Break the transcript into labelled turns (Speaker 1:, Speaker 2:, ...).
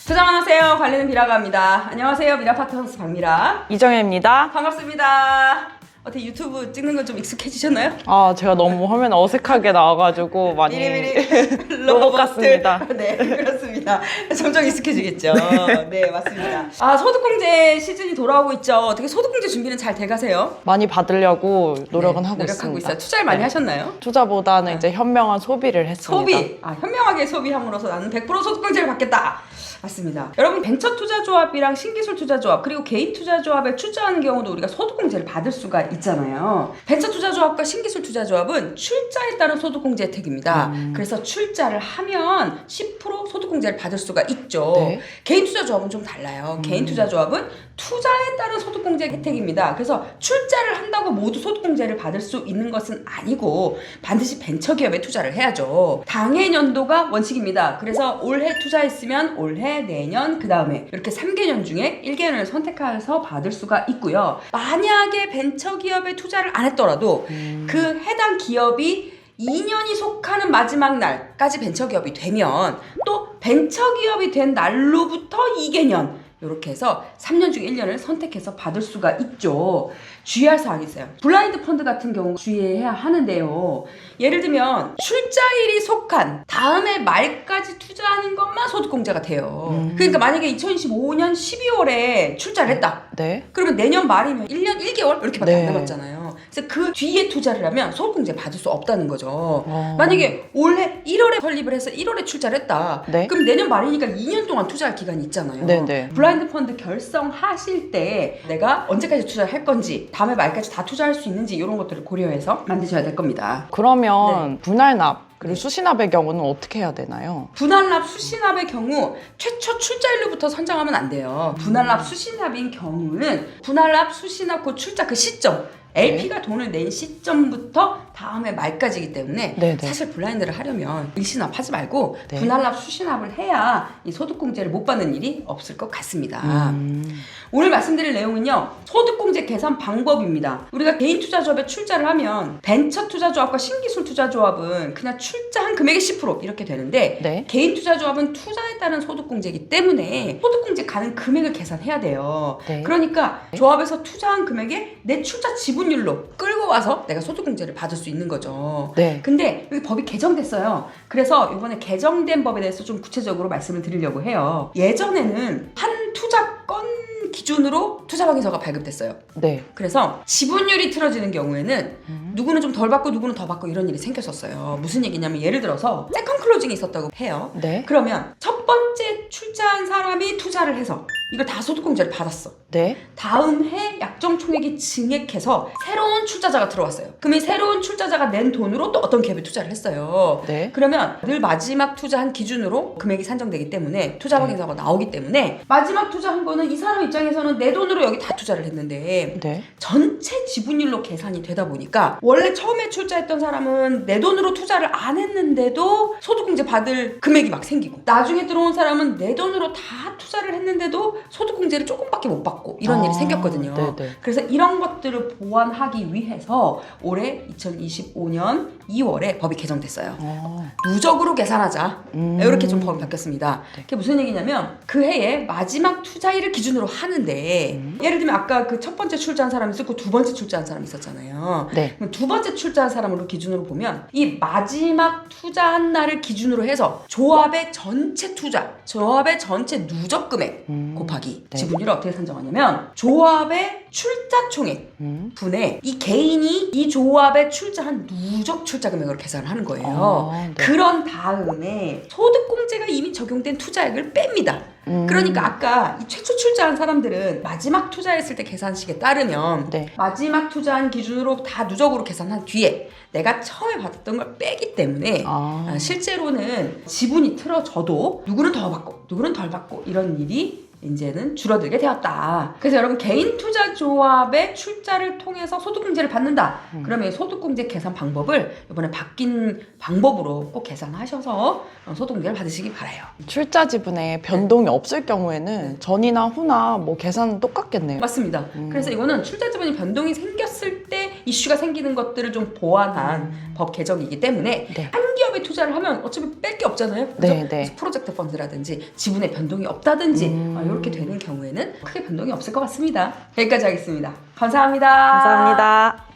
Speaker 1: 투자만 하세요. 관리는 미라가입니다. 안녕하세요. 미라파트너스 박미라.
Speaker 2: 이정혜입니다.
Speaker 1: 반갑습니다. 어떻게 유튜브 찍는 건 좀 익숙해지셨나요?
Speaker 2: 아, 제가 너무 화면 어색하게 나와가지고 많이 로봇 같습니다.
Speaker 1: 네, 그렇습니다. 점점 익숙해지겠죠. 네, 맞습니다. 아, 소득공제 시즌이 돌아오고 있죠. 어떻게 소득공제 준비는 잘 돼가세요?
Speaker 2: 많이 받으려고 노력은 하고
Speaker 1: 노력하고
Speaker 2: 있습니다.
Speaker 1: 있어요. 투자를 많이
Speaker 2: 네.
Speaker 1: 하셨나요?
Speaker 2: 투자보다는 이제 현명한 소비를 했습니다.
Speaker 1: 소비! 아, 현명하게 소비함으로써 나는 100% 소득공제를 받겠다. 맞습니다. 여러분 벤처 투자조합이랑 신기술 투자조합 그리고 개인 투자조합에 출자하는 경우도 우리가 소득공제를 받을 수가 있잖아요. 벤처 투자조합과 신기술 투자조합은 출자에 따른 소득공제 혜택입니다. 그래서 출자를 하면 10% 소득공제를 받을 수가 있죠.
Speaker 2: 네.
Speaker 1: 개인 투자조합은 좀 달라요. 개인 투자조합은 투자에 따른 소득공제 혜택입니다. 그래서 출자를 한다고 모두 소득공제를 받을 수 있는 것은 아니고 반드시 벤처기업에 투자를 해야죠. 당해년도가 원칙입니다. 그래서 올해 투자했으면 올해, 내년, 그 다음에 이렇게 3개년 중에 1개년을 선택해서 받을 수가 있고요. 만약에 벤처기업에 투자를 안 했더라도 그 해당 기업이 2년이 속하는 마지막 날까지 벤처기업이 되면 또 벤처기업이 된 날로부터 2개년 이렇게 해서 3년 중 1년을 선택해서 받을 수가 있죠. 주의할 사항이 있어요. 블라인드 펀드 같은 경우 주의해야 하는데요. 예를 들면 출자일이 속한 다음해 말까지 투자하는 것만 소득공제가 돼요. 그러니까 만약에 2025년 12월에 출자를 했다.
Speaker 2: 네.
Speaker 1: 그러면 내년 말이면 1년 1개월 이렇게밖에
Speaker 2: 네.
Speaker 1: 안 남았잖아요. 그래서 그 뒤에 투자를 하면 소득공제 받을 수 없다는 거죠. 만약에 올해 1월에 설립을 해서 1월에 출자를 했다.
Speaker 2: 네.
Speaker 1: 그럼 내년 말이니까 2년 동안 투자할 기간이 있잖아요.
Speaker 2: 네네.
Speaker 1: 블라인드 펀드 결성하실 때 내가 언제까지 투자를 할 건지 다음에 말까지 다 투자할 수 있는지 이런 것들을 고려해서 만드셔야 될 겁니다.
Speaker 2: 그러면 분할납 그리고
Speaker 1: 네.
Speaker 2: 수신납의 경우는 어떻게 해야 되나요?
Speaker 1: 분할납 수신납의 경우 최초 출자일로부터 선정하면 안 돼요. 분할납 수신납인 경우는 분할납 수신납 그 출자 그 시점 LP가 돈을 낸 시점부터 다음에 말까지이기 때문에
Speaker 2: 네네.
Speaker 1: 사실 블라인드를 하려면 일시납 하지 말고
Speaker 2: 네.
Speaker 1: 분할납 수신납을 해야 이 소득공제를 못 받는 일이 없을 것 같습니다. 오늘 말씀드릴 내용은요. 소득공제 계산 방법입니다. 우리가 개인 투자조합에 출자를 하면 벤처 투자조합과 신기술 투자조합은 그냥 출자한 금액의 10% 이렇게 되는데
Speaker 2: 네.
Speaker 1: 개인 투자조합은 투자에 따른 소득공제이기 때문에 소득공제 가는 금액을 계산해야 돼요.
Speaker 2: 네.
Speaker 1: 그러니까 조합에서 투자한 금액에 내 출자 지분율로 끌고 와서 내가 소득공제를 받을 수 있는 거죠.
Speaker 2: 네.
Speaker 1: 근데 여기 법이 개정됐어요. 그래서 이번에 개정된 법에 대해서 좀 구체적으로 말씀을 드리려고 해요. 예전에는 한 투자 건 기준으로 투자확인서가 발급됐어요.
Speaker 2: 네.
Speaker 1: 그래서 지분율이 틀어지는 경우에는 누구는 좀 덜 받고 누구는 더 받고 이런 일이 생겼었어요. 무슨 얘기냐면 예를 들어서 세컨 클로징이 있었다고 해요.
Speaker 2: 네.
Speaker 1: 그러면 첫 번째 출자한 사람이 투자를 해서 이걸 다 소득공제를 받았어.
Speaker 2: 네.
Speaker 1: 다음 해 약정 총액이 증액해서 새로운 출자자가 들어왔어요. 그럼 이 새로운 출자자가 낸 돈으로 또 어떤 기업에 투자를 했어요.
Speaker 2: 네.
Speaker 1: 그러면 늘 마지막 투자한 기준으로 금액이 산정되기 때문에 투자 확인서가 나오기 때문에 마지막 투자한 거는 이 사람 입장에서는 내 돈으로 여기 다 투자를 했는데
Speaker 2: 네.
Speaker 1: 전체 지분율로 계산이 되다 보니까 원래 처음에 출자했던 사람은 내 돈으로 투자를 안 했는데도 소득공제 받을 금액이 막 생기고 나중에 들어온 사람은 내 돈으로 다 투자를 했는데도 소득공제를 조금밖에 못 받고 이런 일이 생겼거든요.
Speaker 2: 네네.
Speaker 1: 그래서 이런 것들을 보완하기 위해서 올해 2025년 2월에 법이 개정됐어요. 누적으로 계산하자. 이렇게 좀 법이 바뀌었습니다. 그게 무슨 얘기냐면 그 해에 마지막 투자일을 기준으로 하는데 예를 들면 아까 그 첫 번째 출자한 사람이 있었고 두 번째 출자한 사람이 있었잖아요.
Speaker 2: 네.
Speaker 1: 그럼 두 번째 출자한 사람으로 기준으로 보면 이 마지막 투자한 날을 기준으로 해서 조합의 전체 투자, 조합의 전체 누적 금액 곱하기
Speaker 2: 네.
Speaker 1: 지분율을 어떻게 산정하냐면 조합의 출자 총액 분의 이 개인이 이 조합에 출자한 누적 출자 금액으로 계산을 하는 거예요.
Speaker 2: 네.
Speaker 1: 그런 다음에 소득공제가 이미 적용된 투자액을 뺍니다. 그러니까 아까 이 최초 출자한 사람들은 마지막 투자했을 때 계산식에 따르면
Speaker 2: 네.
Speaker 1: 마지막 투자한 기준으로 다 누적으로 계산한 뒤에 내가 처음에 받았던 걸 빼기 때문에 실제로는 지분이 틀어져도 누구는 더 받고 누구는 덜 받고 이런 일이 이제는 줄어들게 되었다. 그래서 여러분 개인 투자 조합의 출자를 통해서 소득공제를 받는다. 그러면 이 소득공제 계산 방법을 이번에 바뀐 방법으로 꼭 계산하셔서 소득공제를 받으시기 바라요.
Speaker 2: 출자 지분에 변동이 없을 경우에는 전이나 후나 뭐 계산은 똑같겠네요.
Speaker 1: 맞습니다. 그래서 이거는 출자 지분이 변동이 생겼을 때 이슈가 생기는 것들을 좀 보완한 법 개정이기 때문에
Speaker 2: 네.
Speaker 1: 한 기업에 투자 투자를 하면 어차피 뺄 게 없잖아요. 그죠?
Speaker 2: 네, 네.
Speaker 1: 그래서 프로젝트 펀드라든지 지분의 변동이 없다든지 이렇게 되는 경우에는 크게 변동이 없을 것 같습니다. 여기까지 하겠습니다. 감사합니다.
Speaker 2: 감사합니다.